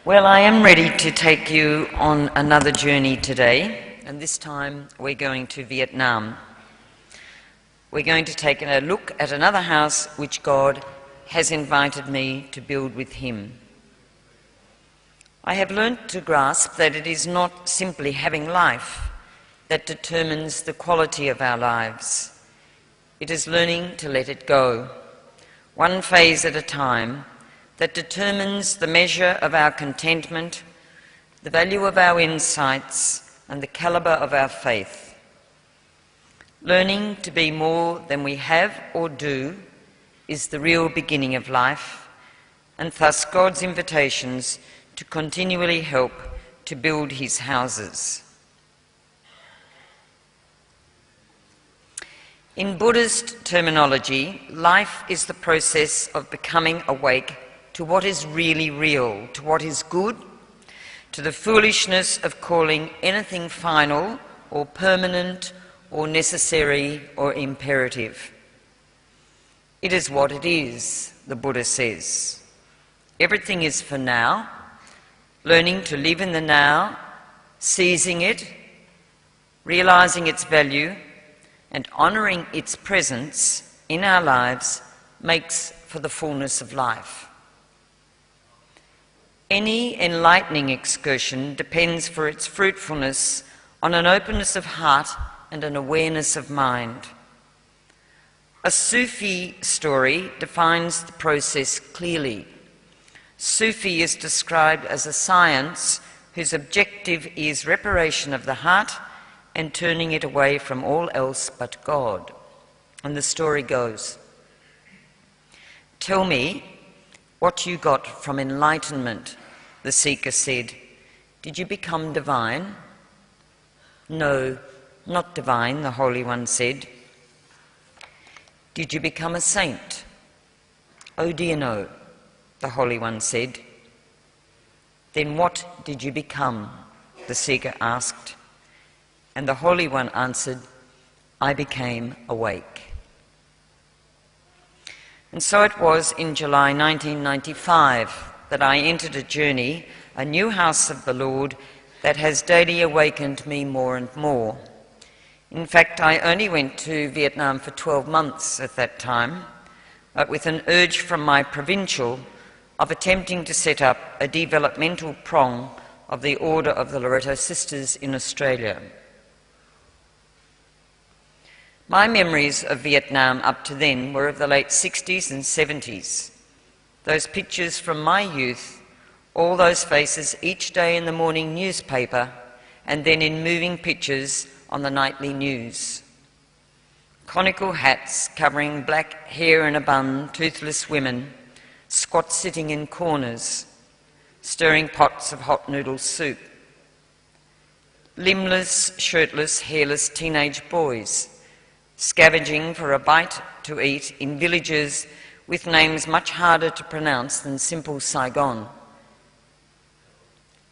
Well, I am ready to take you on another journey today, and this time we're going to Vietnam. We're going to take a look at another house which God has invited me to build with Him. I have learnt to grasp that it is not simply having life that determines the quality of our lives. It is learning to let it go, one phase at a time, that determines the measure of our contentment, the value of our insights, and the calibre of our faith. Learning to be more than we have or do is the real beginning of life, and thus God's invitations to continually help to build His houses. In Buddhist terminology, life is the process of becoming awake to what is really real, to what is good, to the foolishness of calling anything final or permanent or necessary or imperative. It is what it is, the Buddha says. Everything is for now, learning to live in the now, seizing it, realising its value, and honouring its presence in our lives makes for the fullness of life. Any enlightening excursion depends for its fruitfulness on an openness of heart and an awareness of mind. A Sufi story defines the process clearly. Sufi is described as a science whose objective is reparation of the heart and turning it away from all else but God. And the story goes, "Tell me what you got from enlightenment," the seeker said. "Did you become divine?" "No, not divine," the Holy One said. "Did you become a saint?" "Oh dear no," the Holy One said. "Then what did you become?" the seeker asked. And the Holy One answered, "I became awake." And so it was in July 1995 that I entered a journey, a new house of the Lord that has daily awakened me more and more. In fact, I only went to Vietnam for 12 months at that time, but with an urge from my provincial of attempting to set up a developmental prong of the Order of the Loreto Sisters in Australia. My memories of Vietnam up to then were of the late 60s and 70s. Those pictures from my youth, all those faces each day in the morning newspaper and then in moving pictures on the nightly news. Conical hats covering black hair in a bun, toothless women, squat sitting in corners, stirring pots of hot noodle soup. Limbless, shirtless, hairless teenage boys, scavenging for a bite to eat in villages with names much harder to pronounce than simple Saigon.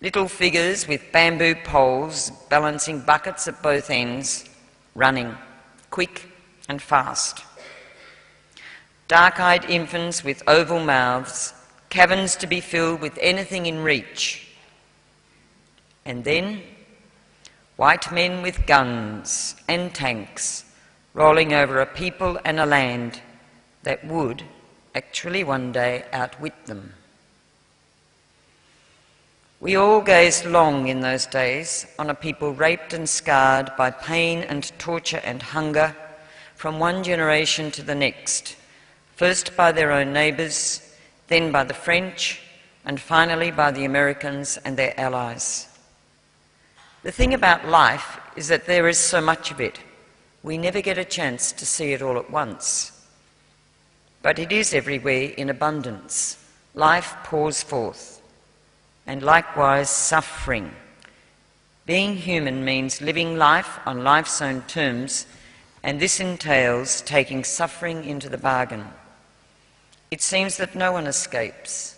Little figures with bamboo poles balancing buckets at both ends, running, quick and fast. Dark-eyed infants with oval mouths, caverns to be filled with anything in reach. And then, white men with guns and tanks rolling over a people and a land that would actually one day outwit them. We all gazed long in those days on a people raped and scarred by pain and torture and hunger from one generation to the next, first by their own neighbours, then by the French, and finally by the Americans and their allies. The thing about life is that there is so much of it, we never get a chance to see it all at once. But it is everywhere in abundance. Life pours forth, and likewise suffering. Being human means living life on life's own terms, and this entails taking suffering into the bargain. It seems that no one escapes.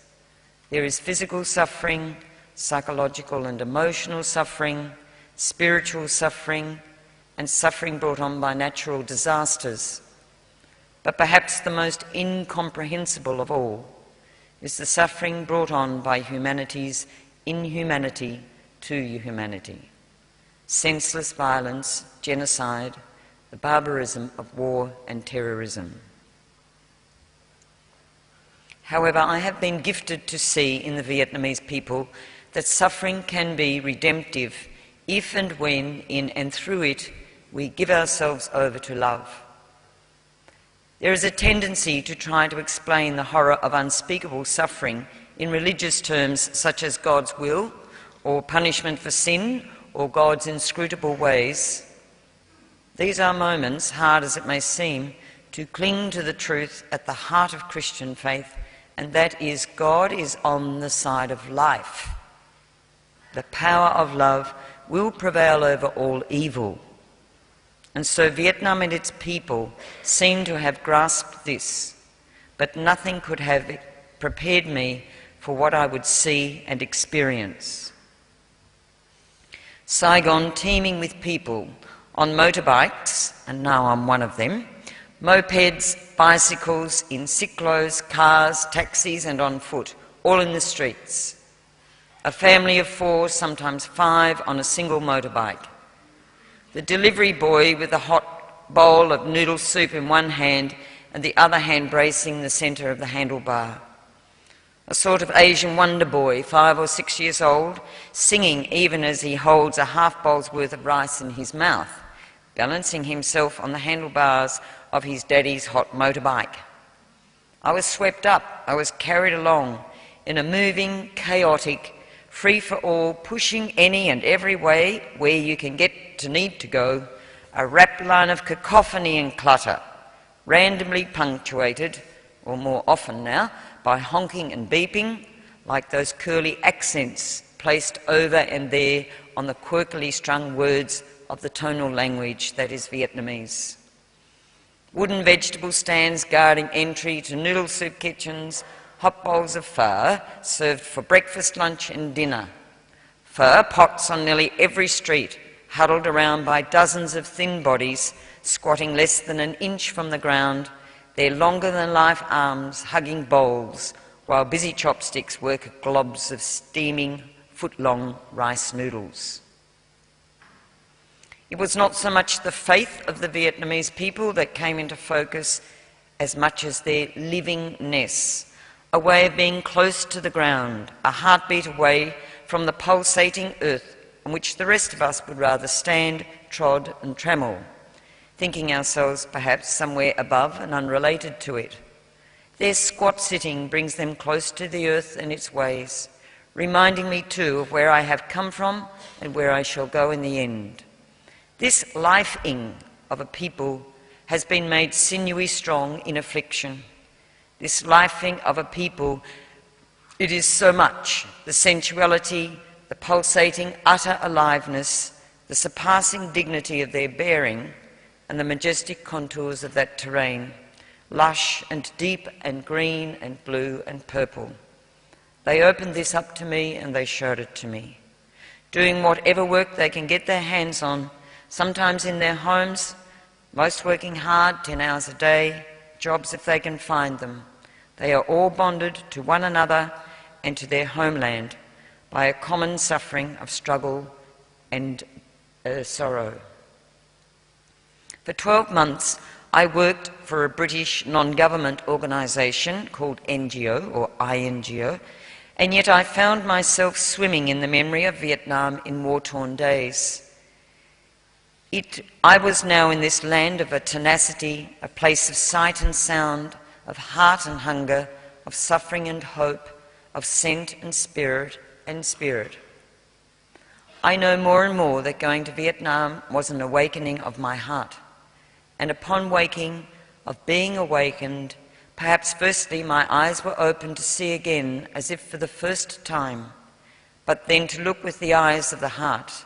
There is physical suffering, psychological and emotional suffering, spiritual suffering, and suffering brought on by natural disasters. But perhaps the most incomprehensible of all is the suffering brought on by humanity's inhumanity to humanity, senseless violence, genocide, the barbarism of war and terrorism. However, I have been gifted to see in the Vietnamese people that suffering can be redemptive if and when, in and through it, we give ourselves over to love. There is a tendency to try to explain the horror of unspeakable suffering in religious terms such as God's will, or punishment for sin, or God's inscrutable ways. These are moments, hard as it may seem, to cling to the truth at the heart of Christian faith, and that is, God is on the side of life. The power of love will prevail over all evil. And so Vietnam and its people seem to have grasped this, but nothing could have prepared me for what I would see and experience. Saigon teeming with people on motorbikes, and now I'm one of them, mopeds, bicycles, in cyclos, cars, taxis and on foot, all in the streets. A family of 4, sometimes 5, on a single motorbike. The delivery boy with a hot bowl of noodle soup in one hand and the other hand bracing the centre of the handlebar. A sort of Asian wonder boy, 5 or 6 years old, singing even as he holds a half bowl's worth of rice in his mouth, balancing himself on the handlebars of his daddy's hot motorbike. I was swept up, I was carried along in a moving, chaotic, free-for-all, pushing any and every way where you can get to need to go, a rap line of cacophony and clutter, randomly punctuated, or more often now, by honking and beeping, like those curly accents placed over and there on the quirkily strung words of the tonal language that is Vietnamese. Wooden vegetable stands guarding entry to noodle soup kitchens, hot bowls of pho served for breakfast, lunch and dinner. Pho pots on nearly every street, huddled around by dozens of thin bodies squatting less than an inch from the ground, their longer-than-life arms hugging bowls, while busy chopsticks work at globs of steaming, foot-long rice noodles. It was not so much the faith of the Vietnamese people that came into focus as much as their livingness, a way of being close to the ground, a heartbeat away from the pulsating earth on which the rest of us would rather stand, trod and trammel, thinking ourselves perhaps somewhere above and unrelated to it. Their squat sitting brings them close to the earth and its ways, reminding me too of where I have come from and where I shall go in the end. This lifing of a people has been made sinewy strong in affliction. This lifing of a people, it is so much the sensuality, the pulsating utter aliveness, the surpassing dignity of their bearing, and the majestic contours of that terrain, lush and deep and green and blue and purple. They opened this up to me and they showed it to me. Doing whatever work they can get their hands on, sometimes in their homes, most working hard, 10 hours a day, jobs if they can find them. They are all bonded to one another and to their homeland by a common suffering of struggle and sorrow. For 12 months, I worked for a British non-government organisation called NGO or INGO, and yet I found myself swimming in the memory of Vietnam in war-torn days. I was now in this land of a tenacity, a place of sight and sound, of heart and hunger, of suffering and hope, of scent and spirit I know more and more that going to Vietnam was an awakening of my heart. And upon waking, of being awakened, perhaps firstly my eyes were opened to see again as if for the first time, but then to look with the eyes of the heart.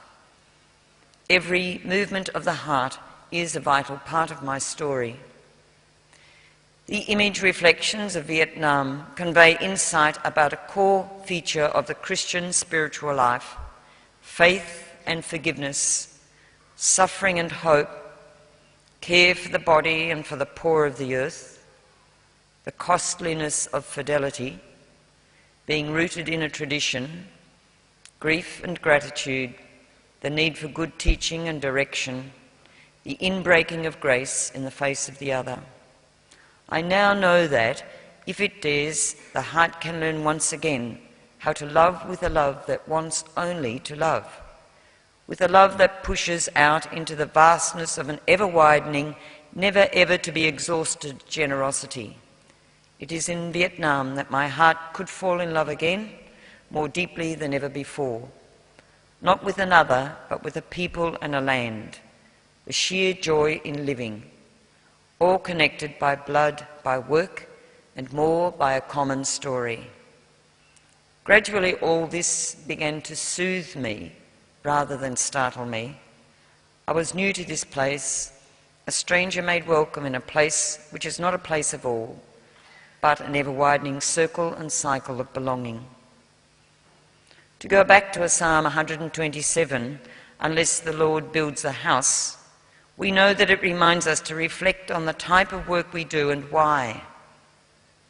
Every movement of the heart is a vital part of my story. The image reflections of Vietnam convey insight about a core feature of the Christian spiritual life: faith and forgiveness, suffering and hope, care for the body and for the poor of the earth, the costliness of fidelity, being rooted in a tradition, grief and gratitude, the need for good teaching and direction, the inbreaking of grace in the face of the other. I now know that, if it dares, the heart can learn once again how to love with a love that wants only to love, with a love that pushes out into the vastness of an ever-widening, never-ever-to-be-exhausted generosity. It is in Vietnam that my heart could fall in love again, more deeply than ever before. Not with another, but with a people and a land. The sheer joy in living, all connected by blood, by work, and more by a common story. Gradually all this began to soothe me rather than startle me. I was new to this place, a stranger made welcome in a place which is not a place of all, but an ever-widening circle and cycle of belonging. To go back to Psalm 127, unless the Lord builds a house, we know that it reminds us to reflect on the type of work we do and why.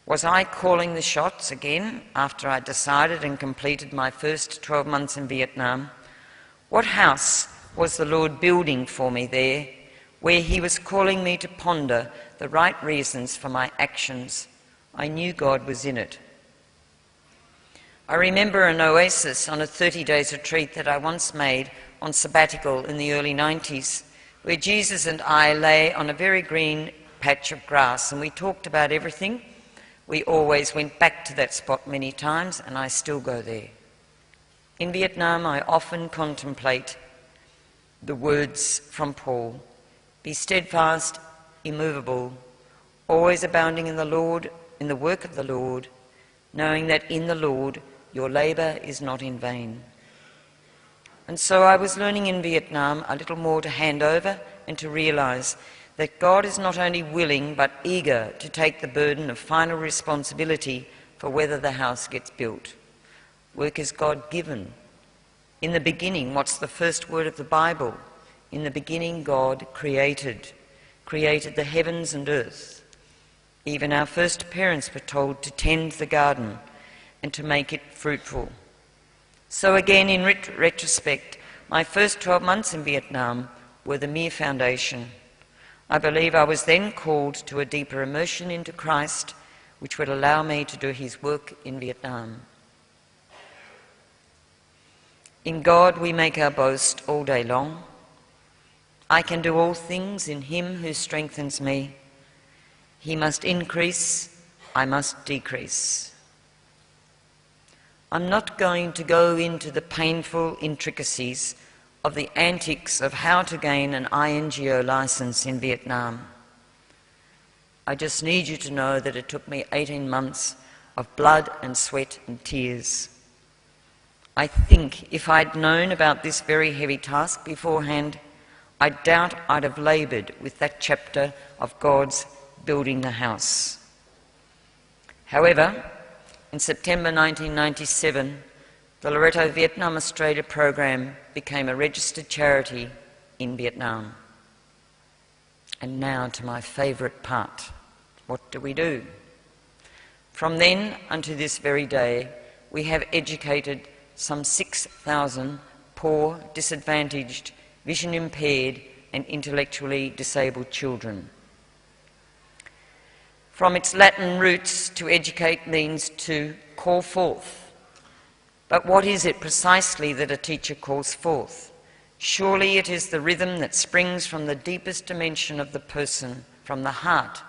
Was I calling the shots again after I decided and completed my first 12 months in Vietnam? What house was the Lord building for me there, where he was calling me to ponder the right reasons for my actions? I knew God was in it. I remember an oasis on a 30 days retreat that I once made on sabbatical in the early 90s, where Jesus and I lay on a very green patch of grass and we talked about everything. We always went back to that spot many times, and I still go there. In Vietnam, I often contemplate the words from Paul, "Be steadfast, immovable, always abounding in the Lord, in the work of the Lord, knowing that in the Lord your labour is not in vain." And so I was learning in Vietnam a little more to hand over and to realise that God is not only willing but eager to take the burden of final responsibility for whether the house gets built. Work is God-given. In the beginning, what's the first word of the Bible? In the beginning, God created the heavens and earth. Even our first parents were told to tend the garden and to make it fruitful. So again, in retrospect, my first 12 months in Vietnam were the mere foundation. I believe I was then called to a deeper immersion into Christ, which would allow me to do his work in Vietnam. In God we make our boast all day long. I can do all things in him who strengthens me. He must increase, I must decrease. I'm not going to go into the painful intricacies of the antics of how to gain an INGO license in Vietnam. I just need you to know that it took me 18 months of blood and sweat and tears. I think if I'd known about this very heavy task beforehand, I doubt I'd have laboured with that chapter of God's building the house. However, in September 1997, the Loreto Vietnam Australia program became a registered charity in Vietnam. And now to my favourite part. What do we do? From then unto this very day, we have educated some 6,000 poor, disadvantaged, vision impaired and intellectually disabled children. From its Latin roots, to educate means to call forth. But what is it precisely that a teacher calls forth? Surely it is the rhythm that springs from the deepest dimension of the person, from the heart,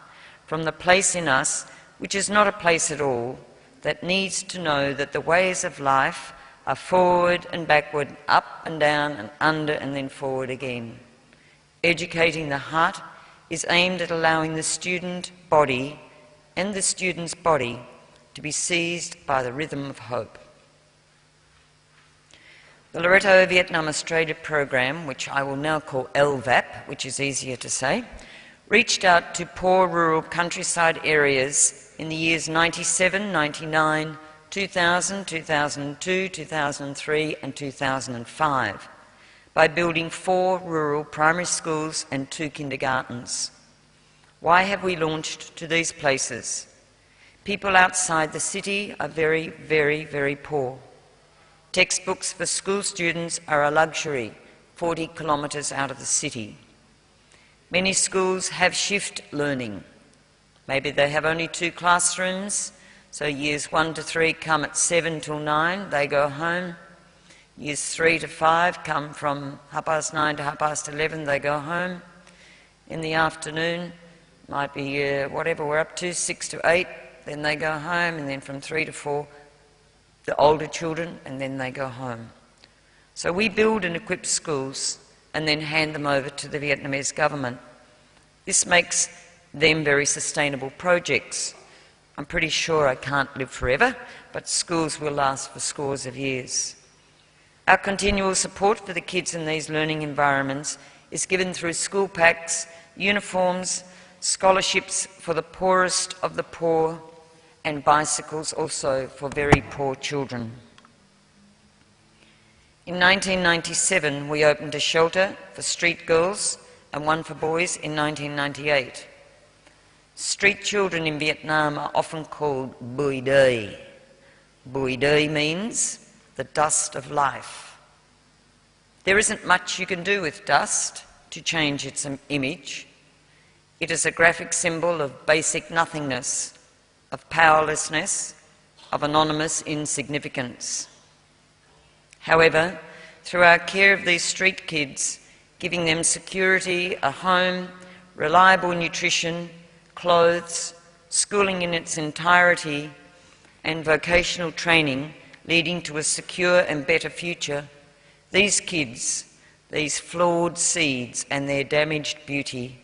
from the place in us, which is not a place at all, that needs to know that the ways of life are forward and backward, up and down and under and then forward again. Educating the heart is aimed at allowing the student body and the student's body to be seized by the rhythm of hope. The Loreto Vietnam Australia program, which I will now call LVAP, which is easier to say, reached out to poor rural countryside areas in the years 97, 99, 2000, 2002, 2003 and 2005 by building 4 rural primary schools and 2 kindergartens. Why have we launched to these places? People outside the city are very, very, very poor. Textbooks for school students are a luxury 40 kilometres out of the city. Many schools have shift learning. Maybe they have only 2 classrooms, so years 1 to 3 come at 7 till 9, they go home. Years 3 to 5 come from 9:30 to 11:30, they go home. In the afternoon, might be whatever we're up to, 6 to 8, then they go home, and then from 3 to 4, the older children, and then they go home. So we build and equip schools and then hand them over to the Vietnamese government. This makes them very sustainable projects. I'm pretty sure I can't live forever, but schools will last for scores of years. Our continual support for the kids in these learning environments is given through school packs, uniforms, scholarships for the poorest of the poor, and bicycles also for very poor children. In 1997, we opened a shelter for street girls and one for boys in 1998. Street children in Vietnam are often called bụi đời. Bụi đời means the dust of life. There isn't much you can do with dust to change its image. It is a graphic symbol of basic nothingness, of powerlessness, of anonymous insignificance. However, through our care of these street kids, giving them security, a home, reliable nutrition, clothes, schooling in its entirety, and vocational training leading to a secure and better future, these kids, these flawed seeds and their damaged beauty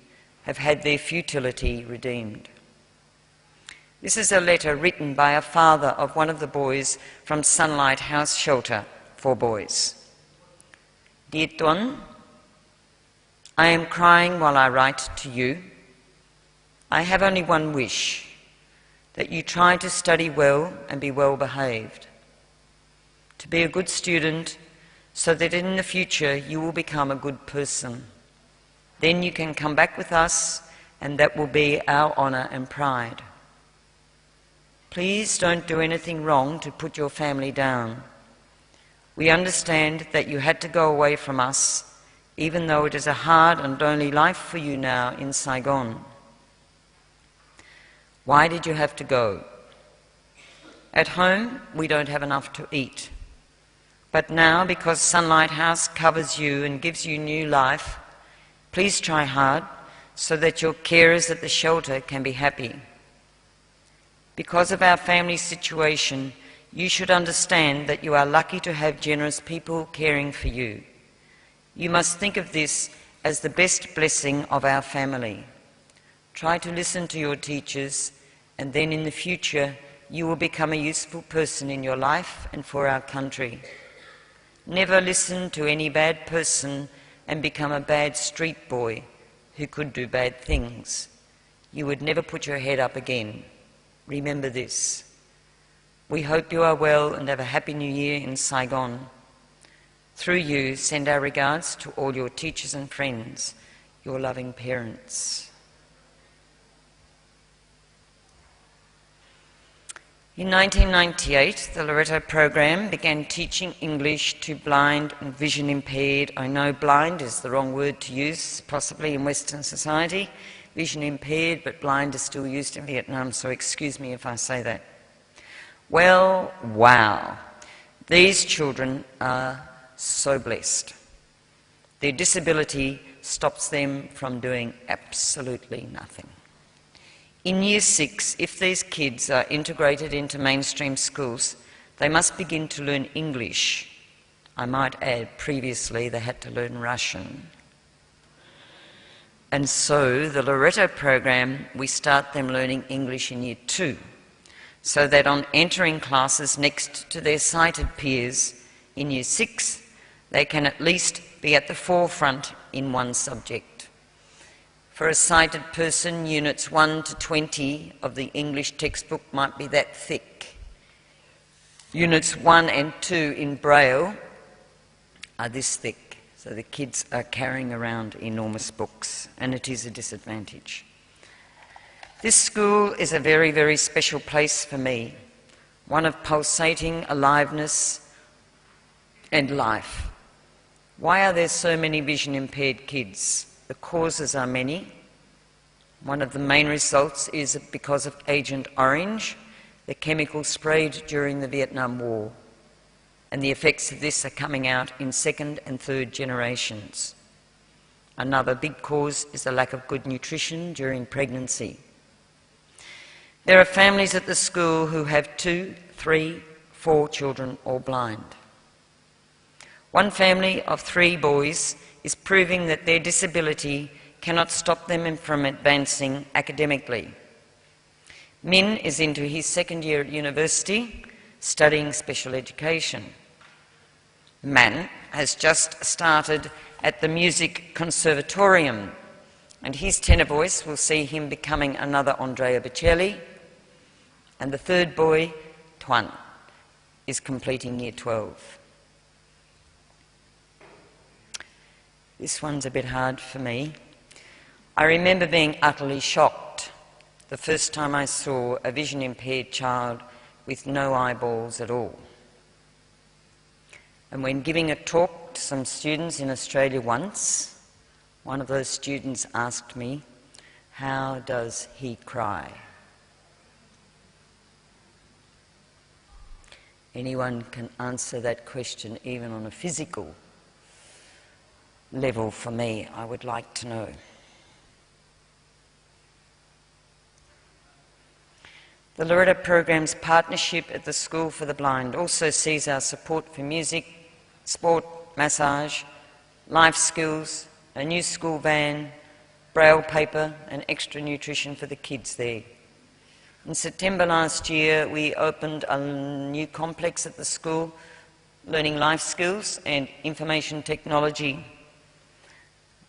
have had their futility redeemed. This is a letter written by a father of one of the boys from Sunlight House Shelter for Boys. Dear Tuan, I am crying while I write to you. I have only one wish, that you try to study well and be well behaved, to be a good student so that in the future you will become a good person. Then you can come back with us and that will be our honour and pride. Please don't do anything wrong to put your family down. We understand that you had to go away from us, even though it is a hard and lonely life for you now in Saigon. Why did you have to go? At home, we don't have enough to eat. But now, because Sunlight House covers you and gives you new life, please try hard so that your carers at the shelter can be happy. Because of our family situation, you should understand that you are lucky to have generous people caring for you. You must think of this as the best blessing of our family. Try to listen to your teachers, and then in the future you will become a useful person in your life and for our country. Never listen to any bad person and become a bad street boy who could do bad things. You would never put your head up again. Remember this. We hope you are well and have a happy new year in Saigon. Through you, send our regards to all your teachers and friends, your loving parents. In 1998, the Loreto program began teaching English to blind and vision impaired. I know blind is the wrong word to use, possibly in Western society. Vision impaired, but blind is still used in Vietnam, so excuse me if I say that. Well, wow. These children are so blessed. Their disability stops them from doing absolutely nothing. In Year 6, if these kids are integrated into mainstream schools, they must begin to learn English. I might add, previously they had to learn Russian. And so, the Loreto program, we start them learning English in Year 2, so that on entering classes next to their sighted peers in Year 6, they can at least be at the forefront in one subject. For a sighted person, units 1 to 20 of the English textbook might be that thick. Units 1 and 2 in Braille are this thick, so the kids are carrying around enormous books, and it is a disadvantage. This school is a very, very special place for me, one of pulsating aliveness, and life. Why are there so many vision impaired kids? The causes are many. One of the main results is because of Agent Orange, the chemical sprayed during the Vietnam War. And the effects of this are coming out in second and third generations. Another big cause is the lack of good nutrition during pregnancy. There are families at the school who have 2, 3, 4 children all blind. One family of 3 boys is proving that their disability cannot stop them from advancing academically. Min is into his second year at university, studying special education. Man has just started at the Music Conservatorium, and his tenor voice will see him becoming another Andrea Bocelli. And the third boy, Tuan, is completing year 12. This one's a bit hard for me. I remember being utterly shocked the first time I saw a vision impaired child with no eyeballs at all. And when giving a talk to some students in Australia once, one of those students asked me, "How does he cry?" Anyone can answer that question, even on a physical level. For me, I would like to know. The Loreto program's partnership at the School for the Blind also sees our support for music, sport, massage, life skills, a new school van, braille paper and extra nutrition for the kids there. In September last year, we opened a new complex at the school, learning life skills and information technology.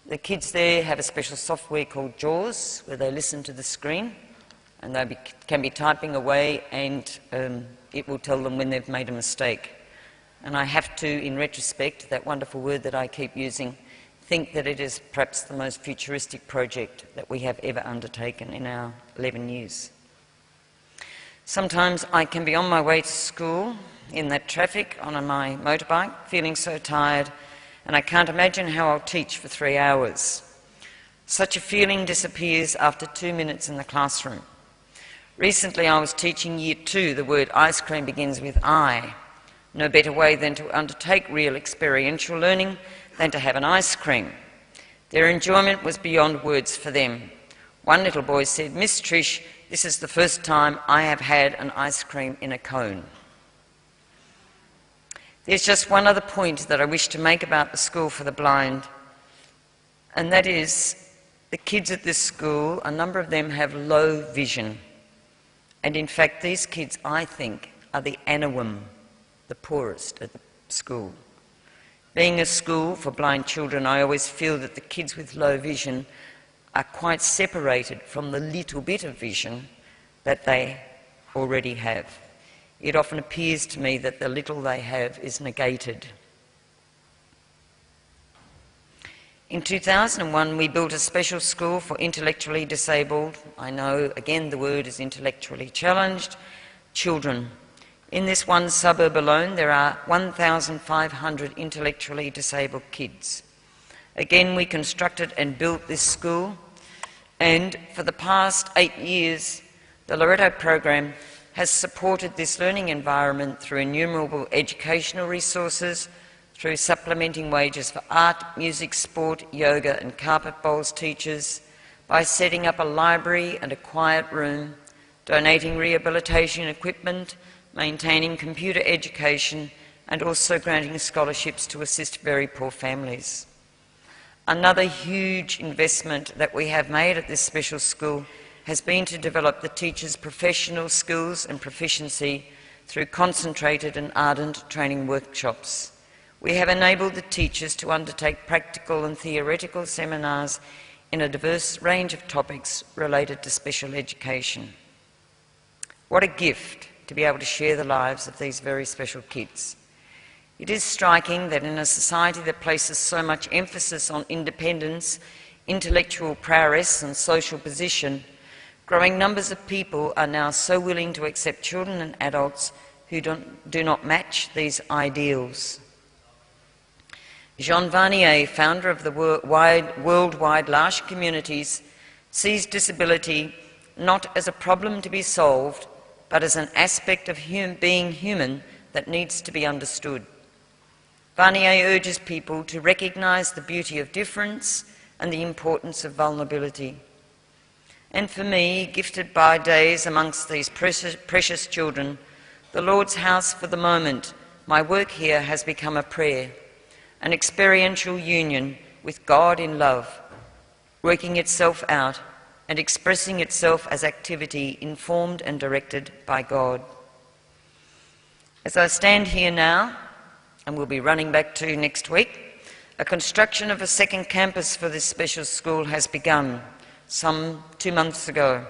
The kids there have a special software called JAWS, where they listen to the screen, and they can be typing away, and it will tell them when they've made a mistake. And I have to, in retrospect, that wonderful word that I keep using, think that it is perhaps the most futuristic project that we have ever undertaken in our 11 years. Sometimes I can be on my way to school in that traffic on my motorbike, feeling so tired, and I can't imagine how I'll teach for 3 hours. Such a feeling disappears after 2 minutes in the classroom. Recently I was teaching year 2. The word ice cream begins with I. No better way than to undertake real experiential learning than to have an ice cream. Their enjoyment was beyond words for them. One little boy said, "Miss Trish, this is the first time I have had an ice cream in a cone." There's just one other point that I wish to make about the School for the Blind, and that is the kids at this school, a number of them have low vision. And in fact, these kids, I think, are the anawim, the poorest at the school. Being a school for blind children, I always feel that the kids with low vision are quite separated from the little bit of vision that they already have. It often appears to me that the little they have is negated. In 2001, we built a special school for intellectually disabled, I know again the word is intellectually challenged, children. In this one suburb alone, there are 1,500 intellectually disabled kids. Again, we constructed and built this school, and for the past 8 years, the Loreto program has supported this learning environment through innumerable educational resources, through supplementing wages for art, music, sport, yoga and carpet bowls teachers, by setting up a library and a quiet room, donating rehabilitation equipment, maintaining computer education, and also granting scholarships to assist very poor families. Another huge investment that we have made at this special school has been to develop the teachers' professional skills and proficiency through concentrated and ardent training workshops. We have enabled the teachers to undertake practical and theoretical seminars in a diverse range of topics related to special education. What a gift to be able to share the lives of these very special kids. It is striking that in a society that places so much emphasis on independence, intellectual prowess and social position, growing numbers of people are now so willing to accept children and adults who do not match these ideals. Jean Vanier, founder of the worldwide L'Arche communities, sees disability not as a problem to be solved, but as an aspect of being human that needs to be understood. Vanier urges people to recognise the beauty of difference and the importance of vulnerability. And for me, gifted by days amongst these precious children, the Lord's house for the moment, my work here has become a prayer, an experiential union with God in love, working itself out and expressing itself as activity informed and directed by God. As I stand here now, and we'll be running back to next week, a construction of a second campus for this special school has begun some 2 months ago.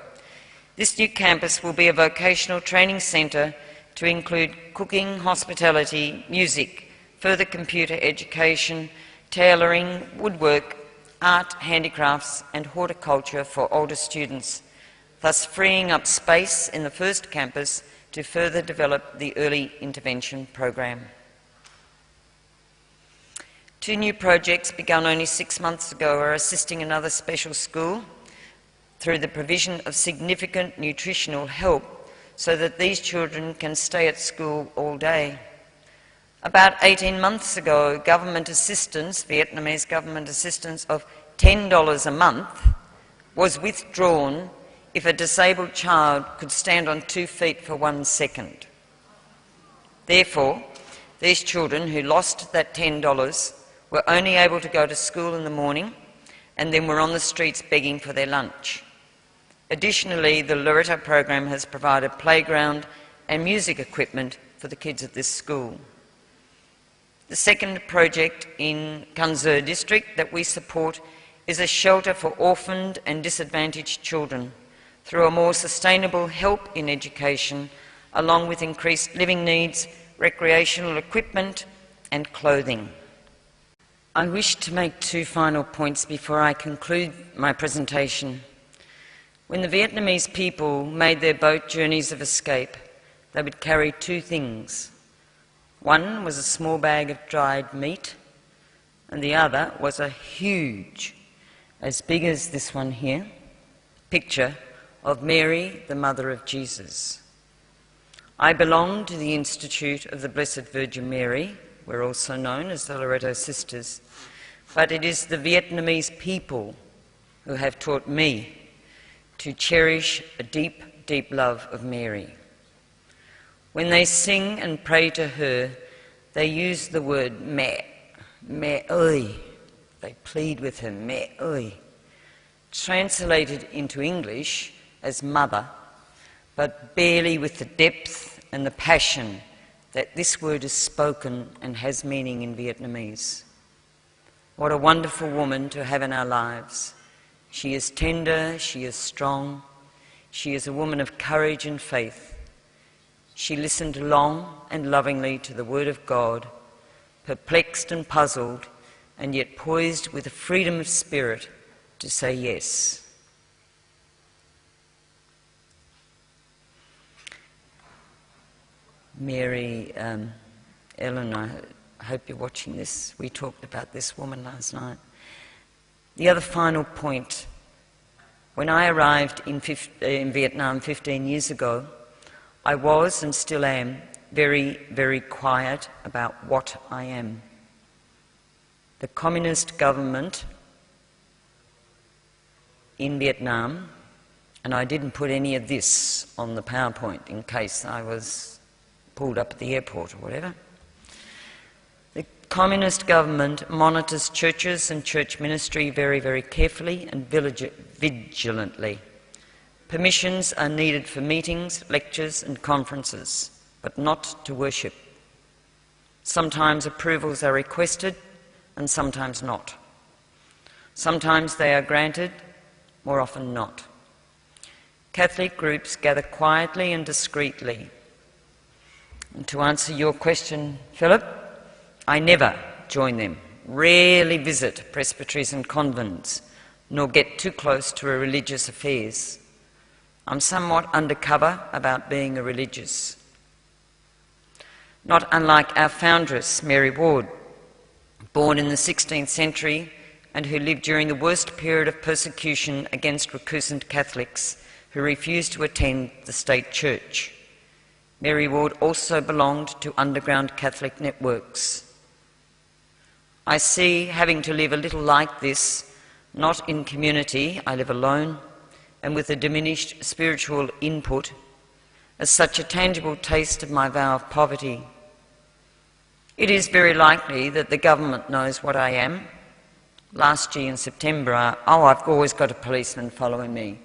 This new campus will be a vocational training centre to include cooking, hospitality, music, further computer education, tailoring, woodwork, art, handicrafts and horticulture for older students, thus freeing up space in the first campus to further develop the early intervention program. 2 new projects begun only 6 months ago are assisting another special school through the provision of significant nutritional help so that these children can stay at school all day. About 18 months ago, government assistance, Vietnamese government assistance of $10 a month was withdrawn if a disabled child could stand on 2 feet for 1 second. Therefore, these children who lost that $10 were only able to go to school in the morning and then were on the streets begging for their lunch. Additionally, the Loretta program has provided playground and music equipment for the kids at this school. The second project in Kanzer district that we support is a shelter for orphaned and disadvantaged children through a more sustainable help in education, along with increased living needs, recreational equipment and clothing. I wish to make 2 final points before I conclude my presentation. When the Vietnamese people made their boat journeys of escape, they would carry 2 things. One was a small bag of dried meat, and the other was a huge, as big as this one here, picture of Mary, the Mother of Jesus. I belong to the Institute of the Blessed Virgin Mary. We're also known as the Loretto Sisters, but it is the Vietnamese people who have taught me to cherish a deep, deep love of Mary. When they sing and pray to her, they use the word mẹ ơi. They plead with her, mẹ ơi, translated into English as mother, but barely with the depth and the passion that this word is spoken and has meaning in Vietnamese. What a wonderful woman to have in our lives. She is tender, she is strong, she is a woman of courage and faith. She listened long and lovingly to the word of God, perplexed and puzzled, and yet poised with a freedom of spirit to say yes. Mary, Ellen, I hope you're watching this. We talked about this woman last night. The other final point, when I arrived in Vietnam 15 years ago, I was and still am very, very quiet about what I am. The communist government in Vietnam, and I didn't put any of this on the PowerPoint in case I was pulled up at the airport or whatever. The communist government monitors churches and church ministry very, very carefully and vigilantly. Permissions are needed for meetings, lectures and conferences, but not to worship. Sometimes approvals are requested and sometimes not. Sometimes they are granted, more often not. Catholic groups gather quietly and discreetly. And to answer your question, Philip, I never join them, rarely visit presbyteries and convents, nor get too close to religious affairs. I'm somewhat undercover about being a religious. Not unlike our foundress, Mary Ward, born in the 16th century and who lived during the worst period of persecution against recusant Catholics who refused to attend the state church. Mary Ward also belonged to underground Catholic networks. I see having to live a little like this, not in community, I live alone, and with a diminished spiritual input, as such a tangible taste of my vow of poverty. It is very likely that the government knows what I am. Last year in September, I've always got a policeman following me,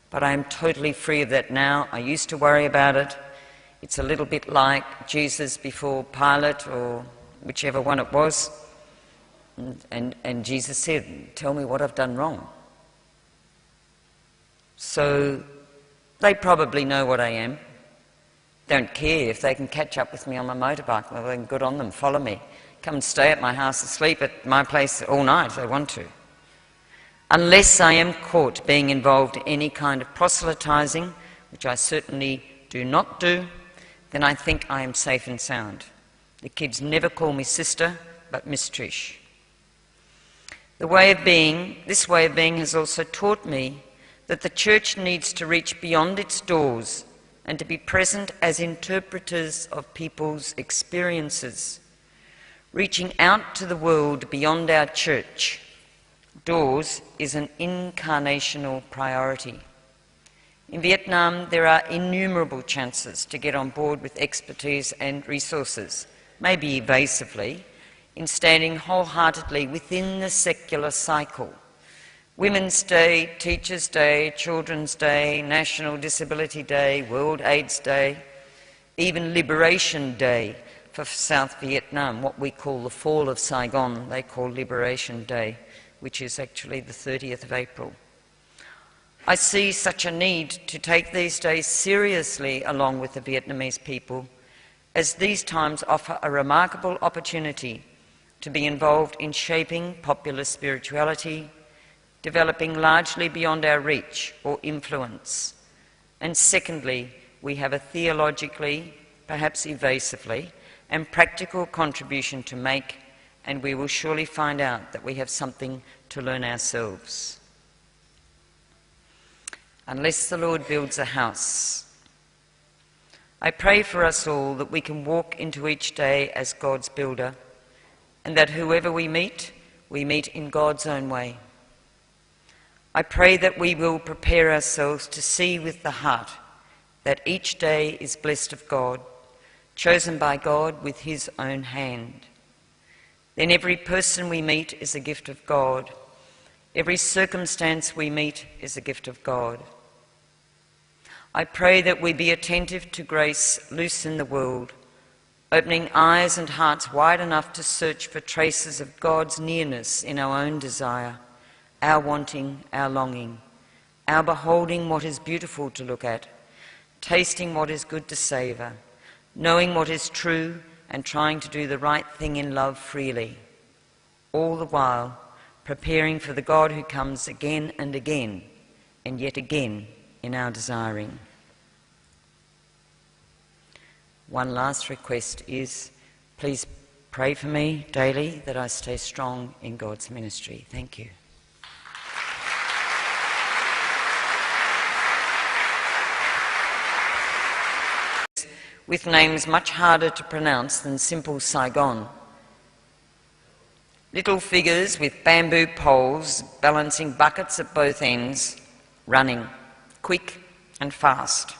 but I am totally free of that now. I used to worry about it. It's a little bit like Jesus before Pilate, or whichever one it was, and Jesus said, "Tell me what I've done wrong." So they probably know what I am. Don't care if they can catch up with me on my motorbike. Well, then good on them, follow me. Come and stay at my house and sleep at my place all night if they want to. Unless I am caught being involved in any kind of proselytising, which I certainly do not do, then I think I am safe and sound. The kids never call me sister, but Miss Trish. This way of being has also taught me that the church needs to reach beyond its doors and to be present as interpreters of people's experiences, reaching out to the world beyond our church. Doors is an incarnational priority. In Vietnam, there are innumerable chances to get on board with expertise and resources, maybe evasively, in standing wholeheartedly within the secular cycle. Women's Day, Teachers' Day, Children's Day, National Disability Day, World AIDS Day, even Liberation Day for South Vietnam, what we call the fall of Saigon, they call Liberation Day, which is actually the 30th of April. I see such a need to take these days seriously along with the Vietnamese people, as these times offer a remarkable opportunity to be involved in shaping popular spirituality, developing largely beyond our reach or influence. And secondly, we have a theologically, perhaps evasively, and practical contribution to make, and we will surely find out that we have something to learn ourselves. Unless the Lord builds a house, I pray for us all that we can walk into each day as God's builder, and that whoever we meet in God's own way. I pray that we will prepare ourselves to see with the heart that each day is blessed of God, chosen by God with his own hand. Then every person we meet is a gift of God. Every circumstance we meet is a gift of God. I pray that we be attentive to grace loose in the world, opening eyes and hearts wide enough to search for traces of God's nearness in our own desire, our wanting, our longing, our beholding what is beautiful to look at, tasting what is good to savour, knowing what is true and trying to do the right thing in love freely, all the while preparing for the God who comes again and again and yet again in our desiring. One last request is, please pray for me daily that I stay strong in God's ministry. Thank you. With names much harder to pronounce than simple Saigon. Little figures with bamboo poles balancing buckets at both ends, running, quick and fast.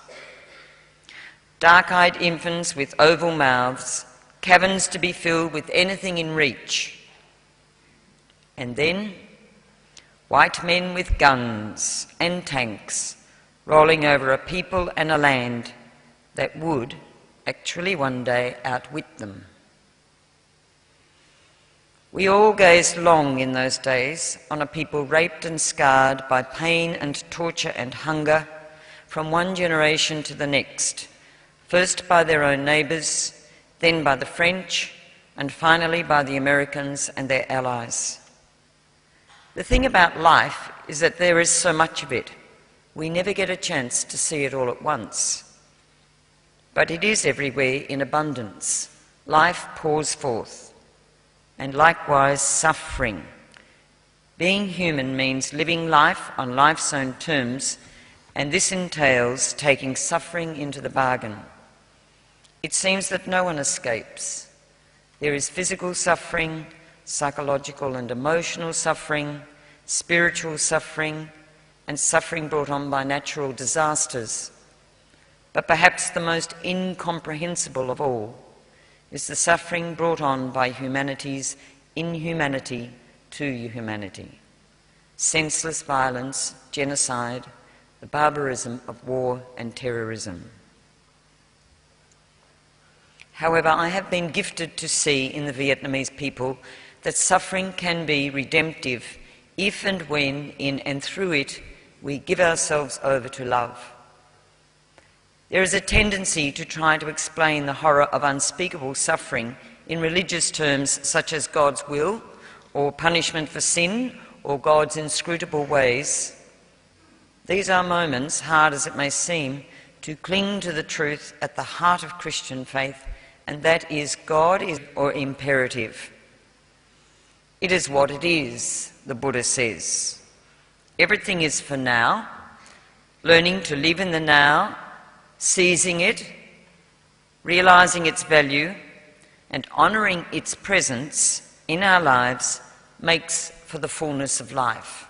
Dark-eyed infants with oval mouths, caverns to be filled with anything in reach. And then, white men with guns and tanks rolling over a people and a land that would actually one day outwit them. We all gazed long in those days on a people raped and scarred by pain and torture and hunger from one generation to the next, first by their own neighbours, then by the French, and finally by the Americans and their allies. The thing about life is that there is so much of it. We never get a chance to see it all at once. But it is everywhere in abundance. Life pours forth. and likewise suffering. Being human means living life on life's own terms, and this entails taking suffering into the bargain. It seems that no one escapes. There is physical suffering, psychological and emotional suffering, spiritual suffering, and suffering brought on by natural disasters. But perhaps the most incomprehensible of all is the suffering brought on by humanity's inhumanity to humanity. Senseless violence, genocide, the barbarism of war and terrorism. However, I have been gifted to see in the Vietnamese people that suffering can be redemptive if and when, in and through it, we give ourselves over to love. There is a tendency to try to explain the horror of unspeakable suffering in religious terms such as God's will, or punishment for sin, or God's inscrutable ways. These are moments, hard as it may seem, to cling to the truth at the heart of Christian faith, and that is God is or imperative. It is what it is, the Buddha says. Everything is for now, learning to live in the now, seizing it, realizing its value, and honouring its presence in our lives makes for the fullness of life.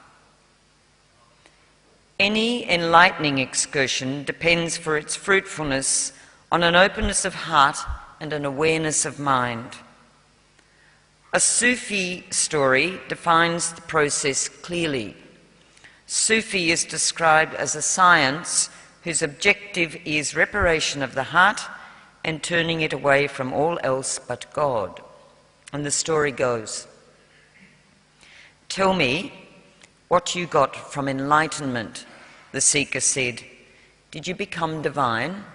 Any enlightening excursion depends for its fruitfulness on an openness of heart and an awareness of mind. A Sufi story defines the process clearly. Sufi is described as a science whose objective is reparation of the heart and turning it away from all else but God. And the story goes, "Tell me what you got from enlightenment," the seeker said. "Did you become divine?"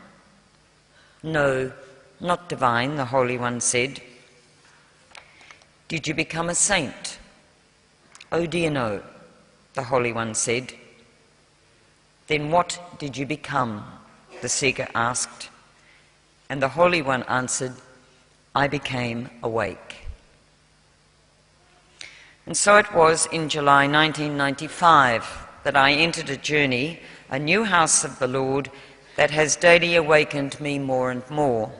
"No, not divine," the Holy One said. "Did you become a saint?" "Oh dear no," the Holy One said. "Then what did you become?" the seeker asked. And the Holy One answered, "I became awake." And so it was in July 1995 that I entered a journey, a new house of the Lord, that has daily awakened me more and more.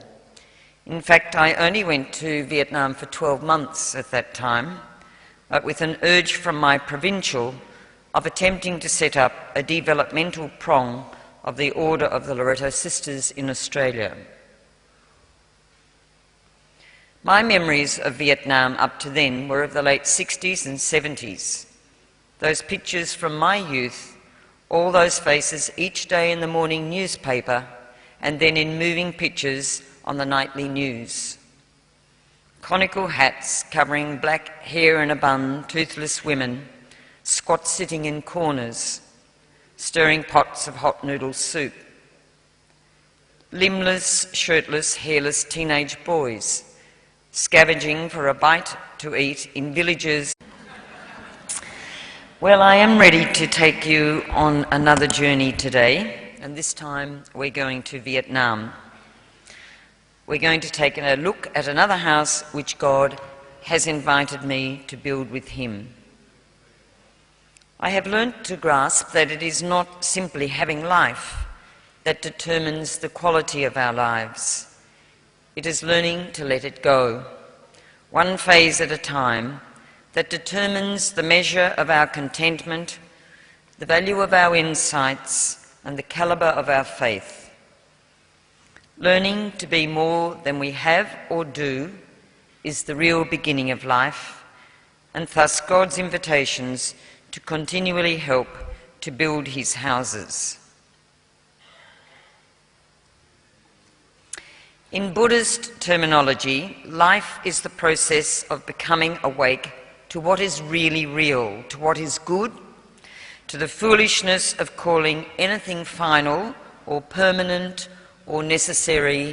In fact, I only went to Vietnam for 12 months at that time, but with an urge from my provincial of attempting to set up a developmental prong of the Order of the Loreto Sisters in Australia. My memories of Vietnam up to then were of the late 60s and 70s. Those pictures from my youth, all those faces each day in the morning newspaper, and then in moving pictures on the nightly news. Conical hats covering black hair in a bun, toothless women, squat sitting in corners, stirring pots of hot noodle soup. Limbless, shirtless, hairless teenage boys, scavenging for a bite to eat in villages. Well, I am ready to take you on another journey today, and this time we're going to Vietnam. We're going to take a look at another house which God has invited me to build with Him. I have learnt to grasp that it is not simply having life that determines the quality of our lives. It is learning to let it go, one phase at a time, that determines the measure of our contentment, the value of our insights, and the calibre of our faith. Learning to be more than we have or do is the real beginning of life, and thus God's invitations to continually help to build His houses. In Buddhist terminology, life is the process of becoming awake to what is really real, to what is good, to the foolishness of calling anything final or permanent or necessary